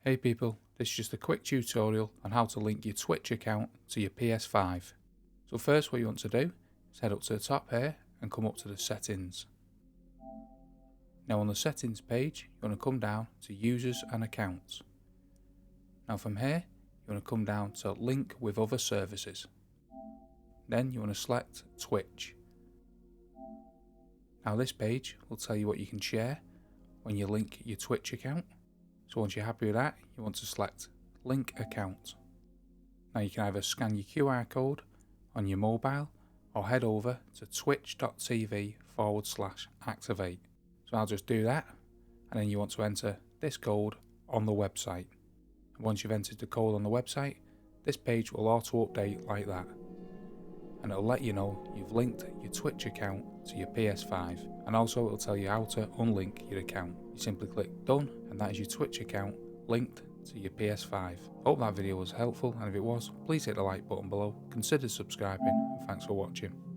Hey people, this is just a quick tutorial on how to link your Twitch account to your PS5. So first what you want to do is head up to the top here and come up to the settings. Now on the settings page you want to come down to users and accounts. Now from here you want to come down to link with other services. Then you want to select Twitch. Now this page will tell you what you can share when you link your Twitch account. So once you're happy with that, you want to select Link Account. Now you can either scan your QR code on your mobile or head over to twitch.tv/activate. So I'll just do that, and then you want to enter this code on the website. And once you've entered the code on the website, this page will auto update like that. And it'll let you know you've linked your Twitch account to your PS5, and also it'll tell you how to unlink your account. You simply click done, and that is your Twitch account linked to your PS5. Hope that video was helpful, and if it was, please hit the like button below, consider subscribing, and thanks for watching.